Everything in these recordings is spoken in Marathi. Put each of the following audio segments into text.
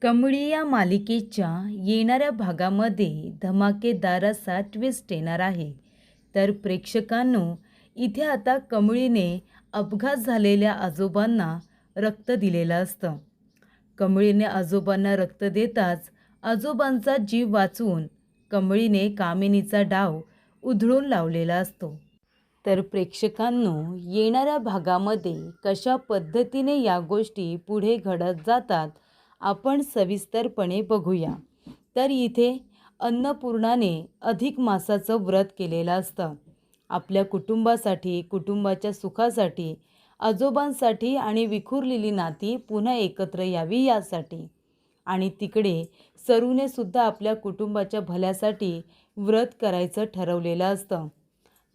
कमळी या मालिकेच्या येणाऱ्या भागामध्ये धमाकेदार असा ट्विस्ट येणार आहे. तर प्रेक्षकांनो, इथे आता कमळीने अपघात झालेल्या आजोबांना रक्त दिलेलं असतं. कमळीने आजोबांना रक्त देताच आजोबांचा जीव वाचवून कमळीने कामिनीचा डाव उधळून लावलेला असतो. तर प्रेक्षकांनो, येणाऱ्या भागामध्ये कशा पद्धतीने या गोष्टी पुढे घडत जातात आपण सविस्तरपणे बघूया. तर इथे अन्नपूर्णाने अधिक मासाचं व्रत केलेलं असतं. आपल्या कुटुंबासाठी, कुटुंबाच्या सुखासाठी, आजोबांसाठी आणि विखुरलेली नाती पुन्हा एकत्र यावी यासाठी. आणि तिकडे सरूने सुद्धा आपल्या कुटुंबाच्या भल्यासाठी व्रत करायचं ठरवलेलं असतं.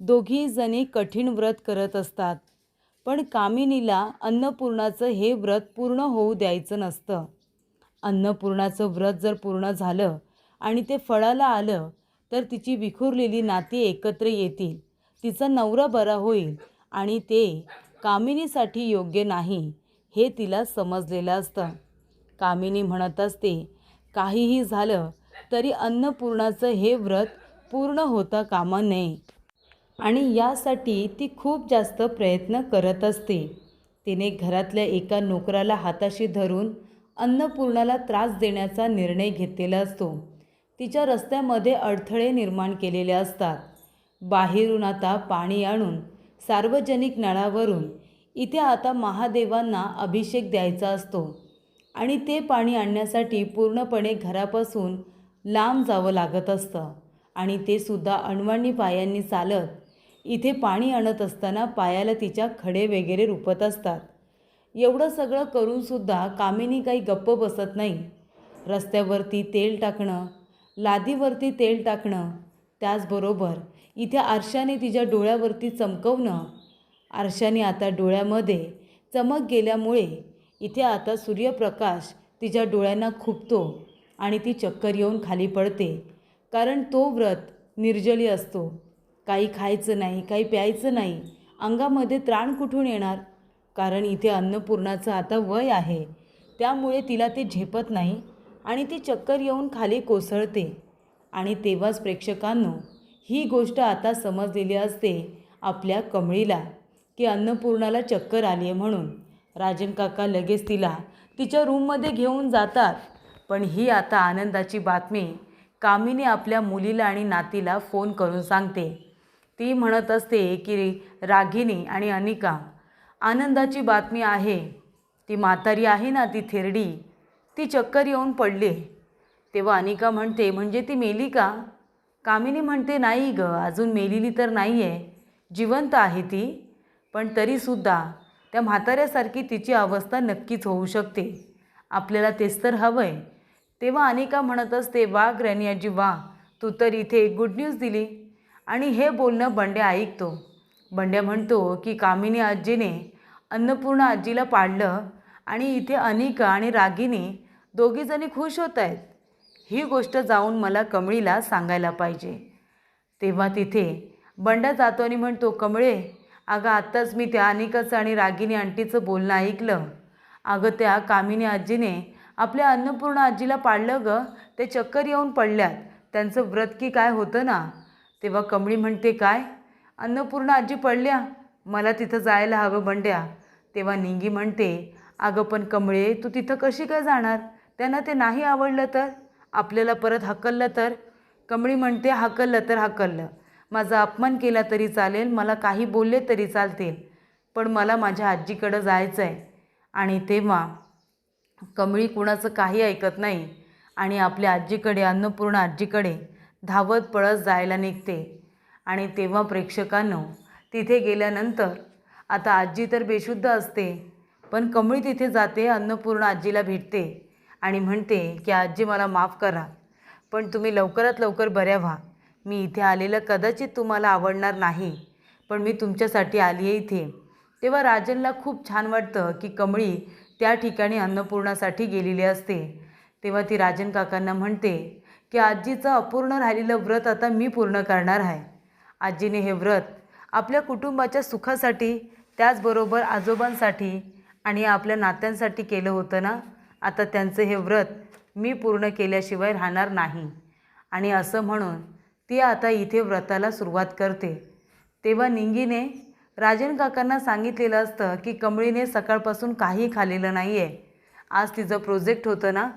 दोघी जणी कठीण व्रत करत असतात, पण कामिनीला अन्नपूर्णाचं हे व्रत पूर्ण होऊ द्यायचं नसतं. अन्नपूर्णाचं व्रत जर पूर्ण झालं आणि ते फळाला आलं तर तिची विखुरलेली नाती एकत्र येतील, तिचा नवरा बरा होईल आणि ते कामिनीसाठी योग्य नाही हे तिला समजलेलं असतं. कामिनी म्हणत असते, काहीही झालं तरी अन्नपूर्णाचं हे व्रत पूर्ण होता कामा नये आणि यासाठी ती खूप जास्त प्रयत्न करत असते. तिने घरातल्या एका नोकराला हाताशी धरून अन्नपूर्णाला त्रास देण्याचा निर्णय घेतलेला असतो. तिच्या रस्त्यामध्ये अडथळे निर्माण केलेले असतात. बाहेरून आता पाणी आणून सार्वजनिक नळावरून इथे आता महादेवांना अभिषेक द्यायचा असतो आणि ते पाणी आणण्यासाठी पूर्णपणे घरापासून लांब जावं लागत असतं आणि ते सुद्धा अणवणी पायांनी चालत. इथे पाणी आणत असताना पायाला तिच्या खडे वगैरे रुपत असतात. एवढं सगळं करूनसुद्धा कामिनी काही गप्प बसत नाही. रस्त्यावरती तेल टाकणं, लादीवरती तेल टाकणं, त्याचबरोबर इथे आरशाने तिच्या डोळ्यावरती चमकवणं. आरशाने आता डोळ्यामध्ये चमक गेल्यामुळे इथे आता सूर्यप्रकाश तिच्या डोळ्यांना खुपतो आणि ती चक्कर येऊन खाली पडते. कारण तो व्रत निर्जली असतो. काही खायचं नाही, काही प्यायचं नाही. अंगामध्ये त्राण कुठून येणार? कारण इथे अन्नपूर्णाचं आता वय आहे, त्यामुळे तिला ते झेपत नाही आणि ती चक्कर येऊन खाली कोसळते. आणि तेव्हाच प्रेक्षकांनो, ही गोष्ट आता समजलेली असते आपल्या कमळीला की अन्नपूर्णाला चक्कर आली आहे म्हणून. राजन काका लगेच तिला तिच्या रूममध्ये घेऊन जातात. पण ही आता आनंदाची बातमी कामिनी आपल्या मुलीला आणि नातीला फोन करून सांगते. ती म्हणत असते की रागिनी आणि अनिका, आनंदाची बातमी आहे. ती म्हातारी आहे ना, ती थेरडी, ती चक्कर येऊन पडली. तेव्हा अनिका म्हणते, म्हणजे ती मेली का? कामिनी म्हणते, नाही ग, अजून मेलेली तर नाही आहे, जिवंत आहे ती. पण तरीसुद्धा त्या म्हाताऱ्यासारखी तिची अवस्था नक्कीच होऊ शकते. आपल्याला तेच तर हवं आहे. तेव्हा अनिका म्हणत असते, वा ग्रॅनियाजी वा, तू तर इथे गुड न्यूज दिली. आणि हे बोलणं बंड्या ऐकतो. बंड्या म्हणतो की कामिनी आजीने अन्नपूर्णा आजीला पाडलं आणि इथे अनिका आणि रागिनी दोघीजणी खुश होत आहेत. ही गोष्ट जाऊन मला कमळीला सांगायला पाहिजे. तेव्हा तिथे बंड्या जातो आणि म्हणतो, कमळे, अगं आत्ताच मी त्या अनिकाचं आणि रागिनी आंटीचं बोलणं ऐकलं. अगं त्या कामिनी आजीने आपल्या अन्नपूर्णा आजीला पाडलं ग, ते चक्कर येऊन पडल्यात. त्यांचं व्रत की काय होतं ना. तेव्हा कमळी म्हणते, काय, अन्नपूर्णा आजी पडल्या? मला तिथं जायला हवं बंड्या. तेव्हा निंगी म्हणते, अगं पण कमळे, तू तिथं कशी काय जाणार? त्यांना ते नाही आवडलं तर? आपल्याला परत हकललं तर? कमळी म्हणते, हकललं तर हकललं, माझा अपमान केला तरी चालेल, मला काही बोलले तरी चालतील, पण मला माझ्या आजीकडं जायचं आहे. आणि तेव्हा कमळी कुणाचं काही ऐकत नाही आणि आपल्या आजीकडे, अन्नपूर्णा आजीकडे धावत पळत जायला निघते. आणि तेव्हा प्रेक्षकांनो, तिथे गेल्यानंतर आता आजी तर बेशुद्ध असते, पण कमळी तिथे जाते, अन्नपूर्णा आजीला भेटते आणि म्हणते की आजी, मला माफ करा, पण तुम्ही लवकरात लवकर बऱ्या व्हा. मी इथे आलेलं कदाचित तुम्हाला आवडणार नाही, पण मी तुमच्यासाठी आली आहे इथे. तेव्हा राजनला खूप छान वाटतं की कमळी त्या ठिकाणी अन्नपूर्णासाठी गेलेली असते. तेव्हा ती राजन काकांना म्हणते की आजीचं अपूर्ण राहिलेलं व्रत आता मी पूर्ण करणार आहे. आजीने हे व्रत आपल्या कुटुंबाच्या सुखासाठी, त्याचबरोबर आजोबांसाठी आणि आपल्या नात्यांसाठी केलं होतं ना. आता त्यांचं हे व्रत मी पूर्ण केल्याशिवाय राहणार नाही. आणि असं म्हणून ती आता इथे व्रताला सुरुवात करते. तेव्हा निंगीने राजन काकांना सांगितलेलं असतं की कमळीने सकाळपासून काही खाल्लेलं नाही आहे. आज तिचं प्रोजेक्ट होतं ना,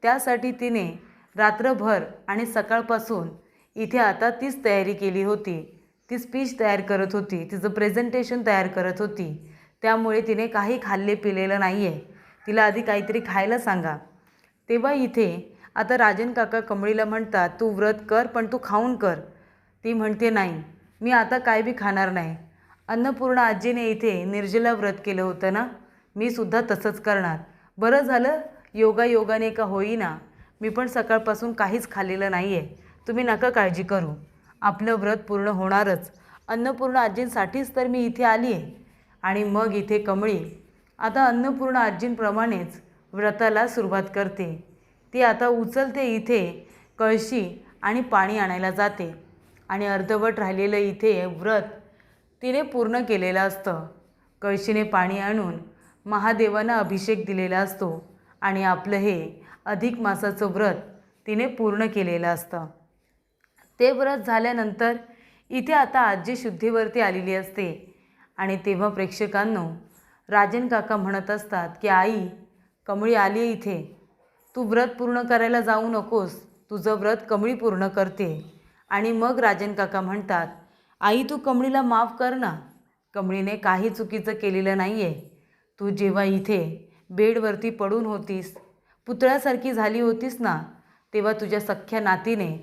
त्यासाठी तिने रात्रभर आणि सकाळपासून इथे आता तीच तयारी केली होती. ती स्पीच तयार करत होती, तिचं प्रेझेंटेशन तयार करत होती. त्यामुळे तिने काही खाल्ले पिलेलं नाही आहे. तिला आधी काहीतरी खायला सांगा. तेव्हा इथे आता राजन काका कमळीला म्हणतात, तू व्रत कर पण तू खाऊन कर. ती म्हणते, नाही मी आता काय बी खाणार नाही. अन्नपूर्णा आजीने इथे निर्जला व्रत केलं होतं ना, मी सुद्धा तसंच करणार. बरं झालं योगायोगाने का होईना मी पण सकाळपासून काहीच खाल्लेलं नाही आहे. तुम्ही नका काळजी करू, आपलं व्रत पूर्ण होणारच. अन्नपूर्णा आजींसाठीच तर मी इथे आली आहे. आणि मग इथे कमळी आता अन्नपूर्णा आजींप्रमाणेच व्रताला सुरुवात करते. ती आता उचलते इथे कळशी आणि पाणी आणायला जाते. आणि अर्धवट राहिलेलं इथे व्रत तिने पूर्ण केलेलं असतं. कळशीने पाणी आणून महादेवांना अभिषेक दिलेला असतो आणि आपलं हे अधिक मासाचं व्रत तिने पूर्ण केलेलं असतं. ते व्रत झाल्यानंतर इथे आता आजी शुद्धीवरती आलेली असते. आणि तेव्हा प्रेक्षकांनो राजन काका म्हणत असतात की आई कमळी आली आहे इथे, तू व्रत पूर्ण करायला जाऊ नकोस, तुझं व्रत कमळी पूर्ण करते. आणि मग राजन काका म्हणतात, आई तू कमळीला माफ कर ना, कमळीने काही चुकीचं केलेलं नाही आहे. तू जेव्हा इथे बेडवरती पडून होतीस, पुतळ्यासारखी झाली होतीस ना, तेव्हा तुझ्या सख्ख्या नातीने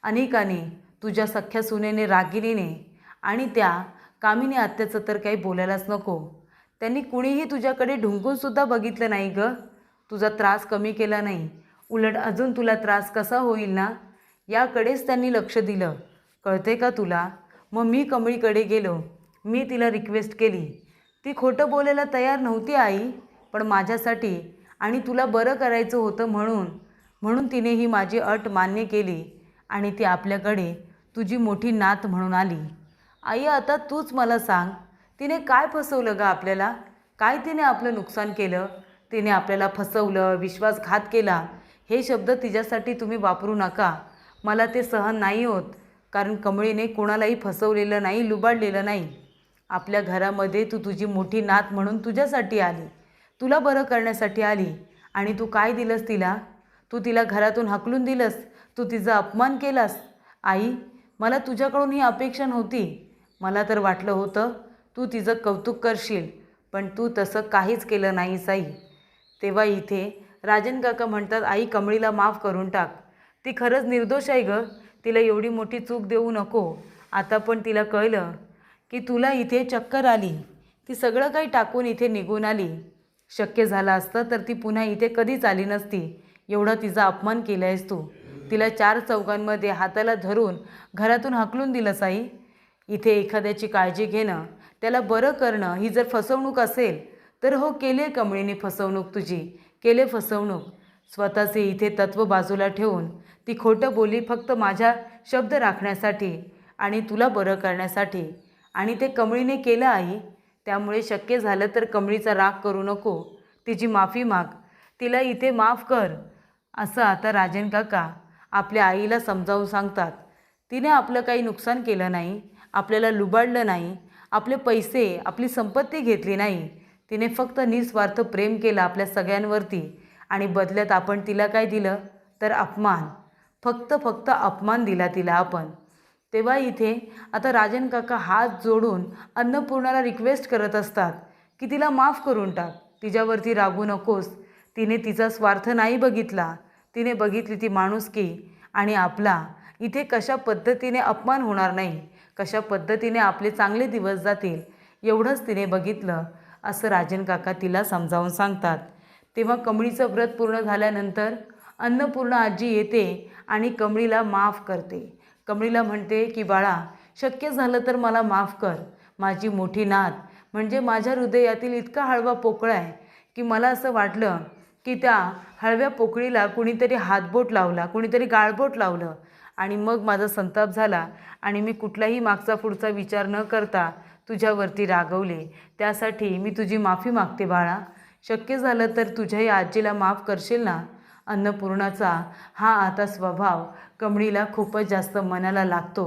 अनेकाने, तुझ्या सख्ख्या सुनेने रागिनीने आणि त्या कामिनी आत्याचं तर काही बोलायलाच नको, त्यांनी कुणीही तुझ्याकडे ढुंकूनसुद्धा बघितलं नाही गं. तुझा त्रास कमी केला नाही, उलट अजून तुला त्रास कसा होईल ना याकडेच त्यांनी लक्ष दिलं. कळते का तुला? मग मी कमळीकडे गेलो, मी तिला रिक्वेस्ट केली. ती खोटं बोलायला तयार नव्हती आई, पण माझ्यासाठी आणि तुला बरं करायचं होतं म्हणून तिने ही माझी अट मान्य केली आणि ती आपल्याकडे तुझी मोठी नात म्हणून आली. आई आता तूच मला सांग, तिने काय फसवलं ग आपल्याला? काय तिने आपलं नुकसान केलं? तिने आपल्याला फसवलं, विश्वासघात केला, हे शब्द तिच्यासाठी तुम्ही वापरू नका. मला ते सहन नाही होत. कारण कमळीने कोणालाही फसवलेलं नाही, लुबाडलेलं नाही. आपल्या घरामध्ये तू तुझी मोठी नात म्हणून तुझ्यासाठी आली, तुला बरं करण्यासाठी आली. आणि तू काय दिलंस तिला? तू तिला घरातून हाकलून दिलंस, तू तिचा अपमान केलास. आई मला तुझ्याकडून ही अपेक्षा नव्हती. मला तर वाटलं होतं तू तिचं कौतुक करशील, पण तू तसं काहीच केलं नाहीस आई. तेव्हा इथे राजन काका म्हणतात, आई कमळीला माफ करून टाक, ती खरंच निर्दोष आहे गं, तिला एवढी मोठी चूक देऊ नको. आता पण तिला कळलं की तुला इथे चक्कर आली, ती सगळं काही टाकून इथे निघून आली. शक्य झालं असतं तर ती पुन्हा इथे कधीच आली नसती. एवढा तिचा अपमान केला आहेस तू, तिला चार चौघांमध्ये हाताला धरून घरातून हाकलून दिलंस आई. इथे एखाद्याची काळजी घेणं, त्याला बरं करणं ही जर फसवणूक असेल तर हो, केले कमळीने फसवणूक, तुझी केले फसवणूक. स्वतःचे इथे तत्त्व बाजूला ठेवून ती खोटं बोली फक्त माझ्या शब्द राखण्यासाठी आणि तुला बरं करण्यासाठी. आणि ते कमळीने केलं आई. त्यामुळे शक्य झालं तर कमळीचा राग करू नको, तिची माफी माग, तिला इथे माफ कर. असं आता राजन काका आपल्या आईला समजावून सांगतात. तिने आपलं काही नुकसान केलं नाही, आपल्याला लुबाडलं नाही, आपले पैसे आपली संपत्ती घेतली नाही. तिने फक्त निस्वार्थ प्रेम केलं आपल्या सगळ्यांवरती. आणि बदल्यात आपण तिला काय दिलं तर अपमान, फक्त अपमान दिला तिला आपण. तेव्हा इथे आता राजन काका हात जोडून अन्नपूर्णाला रिक्वेस्ट करत असतात की तिला माफ करून टाक, तिच्यावरती रागू नकोस. तिने तिचा स्वार्थ नाही बघितला, तिने बघितली ती माणुसकी आणि आपला इथे कशा पद्धतीने अपमान होणार नाही, कशा पद्धतीने आपले चांगले दिवस जातील, एवढंच तिने बघितलं. असं राजन काका तिला समजावून सांगतात. तेव्हा कमळीचं व्रत पूर्ण झाल्यानंतर अन्नपूर्णा आजी येते आणि कमळीला माफ करते. कमळीला म्हणते की बाळा, शक्य झालं तर मला माफ कर. माझी मोठी नात म्हणजे माझ्या हृदयातील इतका हळवा पोकळ आहे की मला असं वाटलं की त्या हळव्या पोकळीला कुणीतरी हातबोट लावला, कुणीतरी गाळबोट लावलं आणि मग माझा संताप झाला आणि मी कुठलाही मागचा पुढचा विचार न करता तुझ्यावरती रागवले. त्यासाठी मी तुझी माफी मागते बाळा. शक्य झालं तर तुझ्या या आजीला माफ करशील ना? अन्नपूर्णाचा हा आता स्वभाव कमळीला खूपच जास्त मनाला लागतो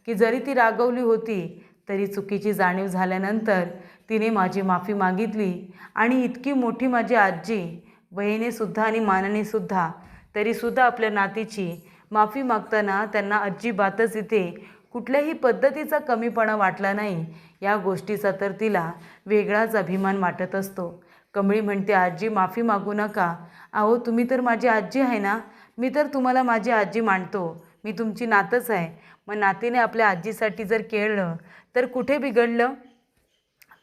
की जरी ती रागवली होती तरी चुकीची जाणीव झाल्यानंतर तिने माझी माफी मागितली आणि इतकी मोठी माझी आजी वयीनेसुद्धा आणि मानानेसुद्धा तरीसुद्धा आपल्या नातीची माफी मागताना त्यांना अजिबातच इथे कुठल्याही पद्धतीचा कमीपणा वाटला नाही. या गोष्टीचा तर तिला वेगळाच अभिमान वाटत असतो. कमळी म्हणते, आजी माफी मागू नका. अहो तुम्ही तर माझी आजी आहे ना, मी तर तुम्हाला माझी आजी मानतो, मी तुमची नातच आहे. मग नातीने आपल्या आजीसाठी जर केलं तर कुठे बिघडलं?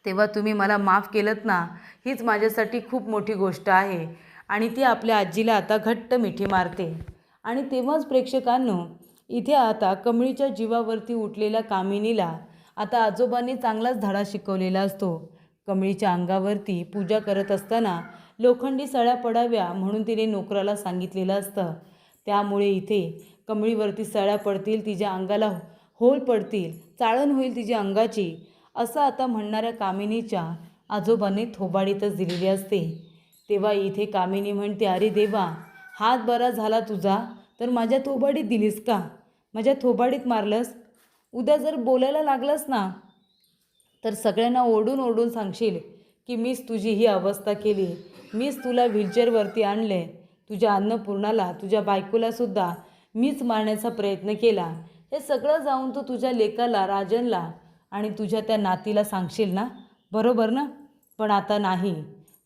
तेव्हा तुम्ही मला माफ केलंत ना, हीच माझ्यासाठी खूप मोठी गोष्ट आहे. आणि ती आपल्या आजीला आता घट्ट मिठी मारते. आणि तेव्हाच प्रेक्षकांनो, इथे आता कमळीच्या जीवावरती उठलेल्या कामिनीला आता आजोबांनी चांगलाच धडा शिकवलेला असतो. कमळीच्या अंगावरती पूजा करत असताना लोखंडी सळ्या पडाव्या म्हणून तिने नोकराला सांगितलेलं असतं. त्यामुळे इथे कमळीवरती सळ्या पडतील, तिच्या अंगाला होल पडतील, चाळण होईल तिच्या अंगाची, असं आता म्हणणाऱ्या कामिनीच्या आजोबांनी थोबाडीतच दिलेली असते. तेव्हा इथे कामिनी म्हणते, अरे देवा, हात बरा झाला तुझा तर माझ्या थोबाडीत दिलीस का? माझ्या थोबाडीत मारलंस? उद्या जर बोलायला लागलंस ना तर सगळ्यांना ओरडून ओरडून सांगशील की मीच तुझी ही अवस्था केली, मीच तुला व्हीलचेअरवरती आणले, तुझ्या अन्नपूर्णाला, तुझ्या बायकोलासुद्धा मीच मारण्याचा प्रयत्न केला. हे सगळं जाऊन तू तुझ्या लेकाला, राजनला आणि तुझ्या त्या नातीला सांगशील ना, बरोबर ना? पण आता नाही.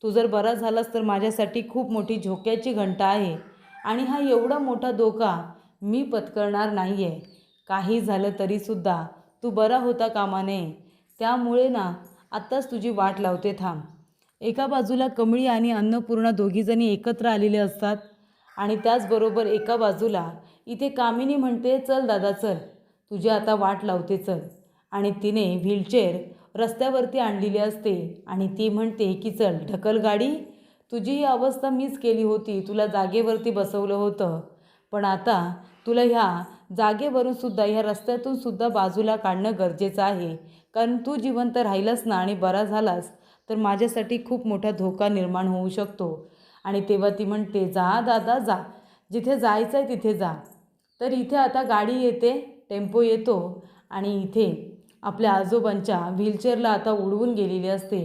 तू जर बरा झालास तर माझ्यासाठी खूप मोठी झोक्याची घंटा आहे आणि हा एवढा मोठा धोका मी पत्करणार नाही आहे. काही झालं तरीसुद्धा तू बरा होता कामा नये. त्यामुळे ना आत्ताच तुझी वाट लावते, थांब. एका बाजूला कमळी आणि अन्नपूर्णा दोघीजणी एकत्र आलेले असतात आणि त्याचबरोबर एका बाजूला इथे कामिनी म्हणते, चल दादा चल, तुझी आता वाट लावते चल. आणि तिने व्हीलचेअर रस्त्यावरती आणलेली असते आणि ती म्हणते की चल ढकल गाडी, तुझी ही अवस्था मीच केली होती, तुला जागेवरती बसवलं होतं, पण आता तुला ह्या जागेवरूनसुद्धा, ह्या रस्त्यातूनसुद्धा बाजूला काढणं गरजेचं आहे. कारण तू जिवंत राहिलास ना आणि बरा झालास तर माझ्यासाठी खूप मोठा धोका निर्माण होऊ शकतो. आणि तेव्हा ती म्हणते, जा दादा जा, जिथे जायचं आहे तिथे जा. तर इथे आता गाडी येते, टेम्पो येतो आणि इथे आपल्या आजोबांच्या व्हीलचेअरला आता उडवून गेलेली असते.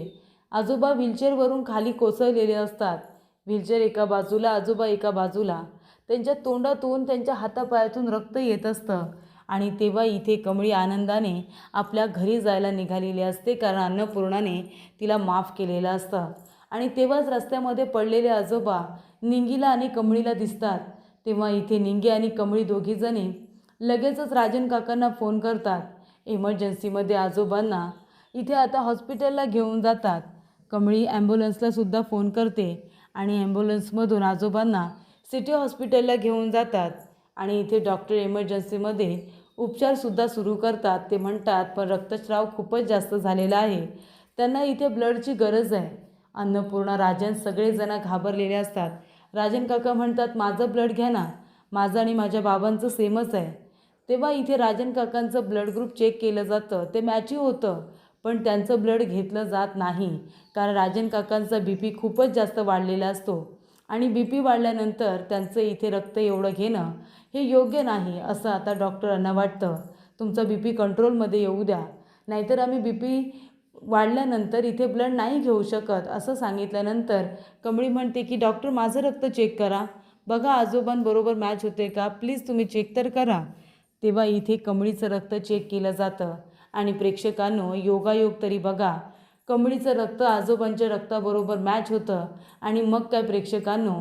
आजोबा व्हीलचेअरवरून खाली कोसळलेले असतात. व्हीलचेअर एका बाजूला, आजोबा एका बाजूला. त्यांच्या तोंडातून, त्यांच्या हातापायातून रक्त येत असतं. आणि तेव्हा इथे कमळी आनंदाने आपल्या घरी जायला निघालेली असते, कारण अन्नपूर्णाने तिला माफ केलेलं असतं. आणि तेव्हाच रस्त्यामध्ये पडलेले आजोबा निंगीला आणि कमळीला दिसतात. तेव्हा इथे निंगी आणि कमळी दोघीजणी लगेचच राजन काकांना फोन करतात. इमर्जन्सीमध्ये आजोबांना इथे आता हॉस्पिटलला घेऊन जातात. कमळी ॲम्ब्युलन्सलासुद्धा फोन करते आणि ॲम्ब्युलन्समधून आजोबांना सिटी हॉस्पिटलला घेऊन जातात. आणि इथे डॉक्टर इमर्जन्सीमध्ये उपचारसुद्धा सुरू करतात. ते म्हणतात, पण रक्तस्राव खूपच जास्त झालेला आहे, त्यांना इथे ब्लडची गरज आहे. अन्नपूर्णा, राजन सगळेजण घाबरलेले असतात. राजन काका म्हणतात, माझं ब्लड घ्या ना, माझं आणि माझ्या बाबांचं सेमच आहे. तेव्हा इथे राजन काकांचं ब्लड ग्रुप चेक केलं जातं, ते मॅचिंग होतं, पण त्यांचं ब्लड घेतलं जात नाही, कारण राजन काकांचा BP खूपच जास्त वाढलेला असतो आणि BP वाढल्यानंतर त्यांचं इथे रक्त एवढं घेणं हे योग्य नाही, असं आता डॉक्टरांना वाटतं. तुमचा BP कंट्रोलमध्ये येऊ द्या, नाहीतर आम्ही BP वाढल्यानंतर इथे ब्लड नाही घेऊ शकत, असं सांगितल्यानंतर कमळी म्हणते की डॉक्टर, माझं रक्त चेक करा, बघा आजोबांबरोबर मॅच होते का, प्लीज तुम्ही चेक तर करा. तेव्हा इथे कमळीचं रक्त चेक केलं जातं आणि प्रेक्षकांनो, योगायोग तरी बघा, कमळीचं रक्त आजोबांच्या रक्ताबरोबर मॅच होतं. आणि मग काय प्रेक्षकांनो,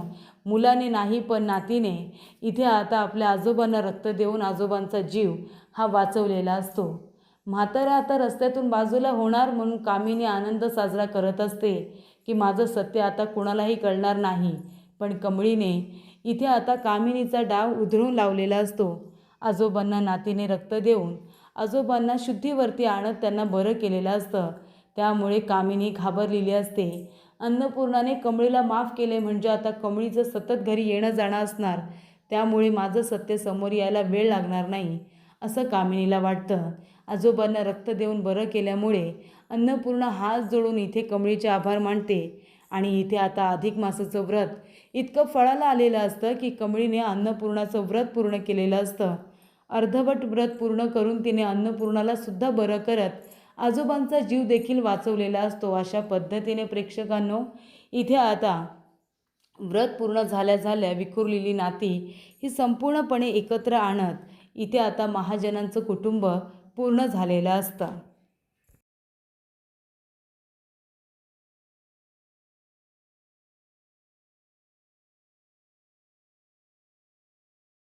मुलाने नाही पण नातीने इथे आता आपल्या आजोबांना रक्त देऊन आजोबांचा जीव हा वाचवलेला असतो. म्हातारा आता रस्त्यातून बाजूला होणार म्हणून कामिनी आनंद साजरा करत असते की माझं सत्य आता कुणालाही कळणार नाही. पण कमळीने इथे आता कामिनीचा डाव उधळून लावलेला असतो. आजोबांना नातीने रक्त देऊन आजोबांना शुद्धीवरती आणत त्यांना बरं केलेलं असतं. त्यामुळे कामिनी घाबरलेली असते. अन्नपूर्णाने कमळीला माफ केले म्हणजे आता कमळीचं सतत घरी येणं जाणं असणार, त्यामुळे माझं सत्य समोर यायला वेळ लागणार नाही, असं कामिनीला वाटतं. आजोबांना रक्त देऊन बरं केल्यामुळे अन्नपूर्णा हात जोडून इथे कमळीचे आभार मानते. आणि इथे आता अधिक मासाचं व्रत इतकं फळाला आलेलं असतं की कमळीने अन्नपूर्णाचं व्रत पूर्ण केलेलं असतं. अर्धवट व्रत पूर्ण करून तिने अन्नपूर्णाला सुद्धा बरं करत आजोबांचा जीव देखील वाचवलेला असतो. अशा पद्धतीने प्रेक्षकांनो, इथे आता व्रत पूर्ण झाल्या झाल्या विखुरलेली नाती ही संपूर्णपणे एकत्र आणत इथे आता महाजनांचं कुटुंब पूर्ण झालेलं असतं.